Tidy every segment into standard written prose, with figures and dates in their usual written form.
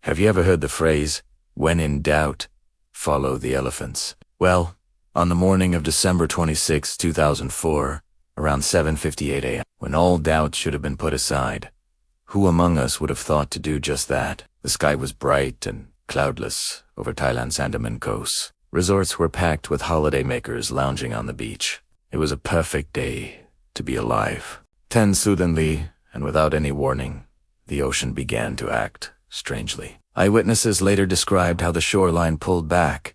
Have you ever heard the phrase, when in doubt, follow the elephants? Well, on the morning of December 26, 2004, around 7:58 a.m., when all doubt should have been put aside, who among us would have thought to do just that? The sky was bright and cloudless over Thailand's Andaman coast. Resorts were packed with holidaymakers lounging on the beach. It was a perfect day to be alive. Then suddenly, and without any warning, the ocean began to act strangely. Eyewitnesses later described how the shoreline pulled back,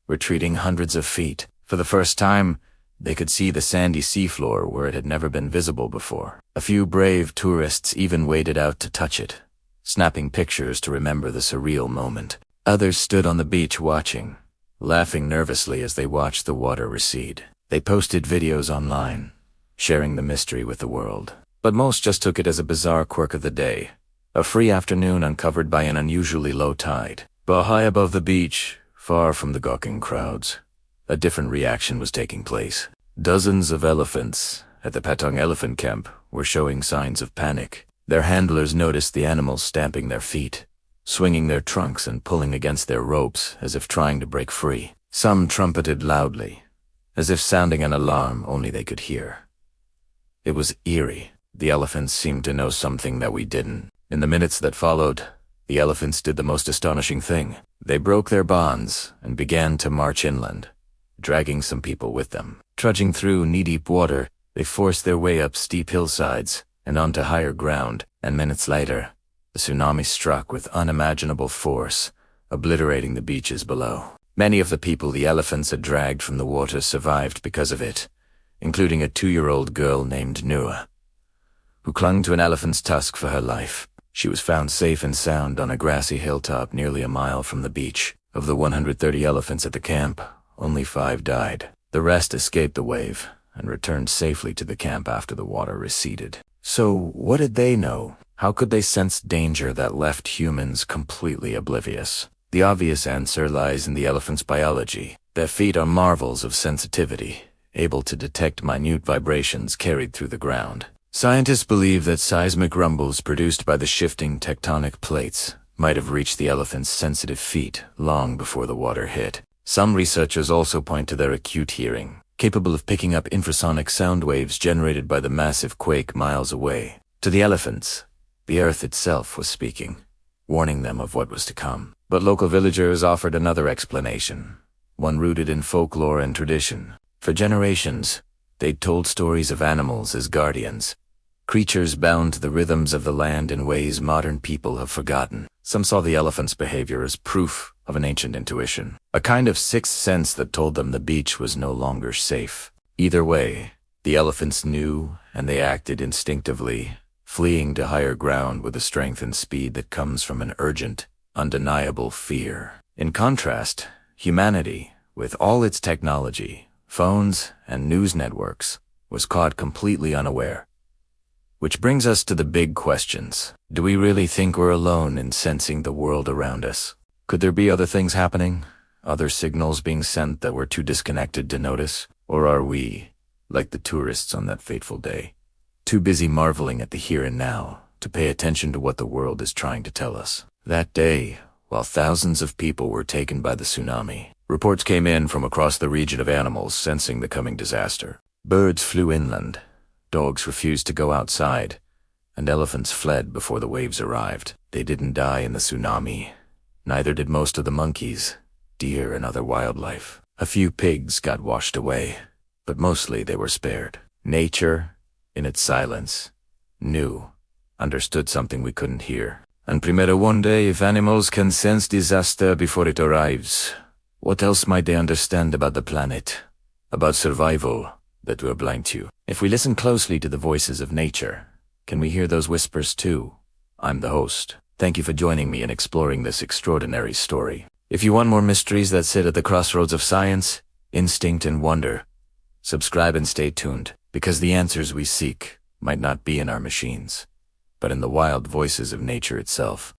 retreating hundreds of feet. For the first time, they could see the sandy seafloor where it had never been visible before. A few brave tourists even waded out to touch it, snapping pictures to remember the surreal moment. Others stood on the beach watching, laughing nervously as they watched the water recede. They posted videos online, sharing the mystery with the world. But most just took it as a bizarre quirk of the day, a free afternoon uncovered by an unusually low tide. But high above the beach, far from the gawking crowds, a different reaction was taking place. Dozens of elephants at the Patong elephant camp were showing signs of panic. Their handlers noticed the animals stamping their feet, swinging their trunks and pulling against their ropes as if trying to break free. Some trumpeted loudly, as if sounding an alarm only they could hear. It was eerie. The elephants seemed to know something that we didn't. In the minutes that followed, the elephants did the most astonishing thing. They broke their bonds and began to march inland, dragging some people with them. Trudging through knee-deep water, they forced their way up steep hillsides and onto higher ground, and minutes later, the tsunami struck with unimaginable force, obliterating the beaches below. Many of the people the elephants had dragged from the water survived because of it, including a 2-year-old girl named Nua, who clung to an elephant's tusk for her life. She was found safe and sound on a grassy hilltop nearly a mile from the beach. Of the 130 elephants at the camp, only 5 died. The rest escaped the wave and returned safely to the camp after the water receded. So what did they know? How could they sense danger that left humans completely oblivious? The obvious answer lies in the elephant's biology. Their feet are marvels of sensitivity, able to detect minute vibrations carried through the ground. Scientists believe that seismic rumbles produced by the shifting tectonic plates might have reached the elephant's sensitive feet long before the water hit. Some researchers also point to their acute hearing, capable of picking up infrasonic sound waves generated by the massive quake miles away. To the elephants, the earth itself was speaking, warning them of what was to come. But local villagers offered another explanation, one rooted in folklore and tradition. For generations, they'd told stories of animals as guardians, creatures bound to the rhythms of the land in ways modern people have forgotten. Some saw the elephant's behavior as proof of an ancient intuition, a kind of sixth sense that told them the beach was no longer safe. Either way, the elephants knew and they acted instinctively, fleeing to higher ground with the strength and speed that comes from an urgent, undeniable fear. In contrast, humanity, with all its technology, phones, and news networks, was caught completely unaware. Which brings us to the big questions. Do we really think we're alone in sensing the world around us? Could there be other things happening? Other signals being sent that we're too disconnected to notice? Or are we, like the tourists on that fateful day, too busy marveling at the here and now to pay attention to what the world is trying to tell us? That day, while thousands of people were taken by the tsunami, reports came in from across the region of animals sensing the coming disaster. Birds flew inland, dogs refused to go outside, and elephants fled before the waves arrived. They didn't die in the tsunami. Neither did most of the monkeys, deer, and other wildlife. A few pigs got washed away, but mostly they were spared. Nature, in its silence, understood something we couldn't hear. And primero one day, if animals can sense disaster before it arrives, what else might they understand about the planet, about survival, that we're blind to? If we listen closely to the voices of nature, can we hear those whispers too? I'm the host. Thank you for joining me in exploring this extraordinary story. If you want more mysteries that sit at the crossroads of science, instinct, and wonder, subscribe and stay tuned, because the answers we seek might not be in our machines, but in the wild voices of nature itself.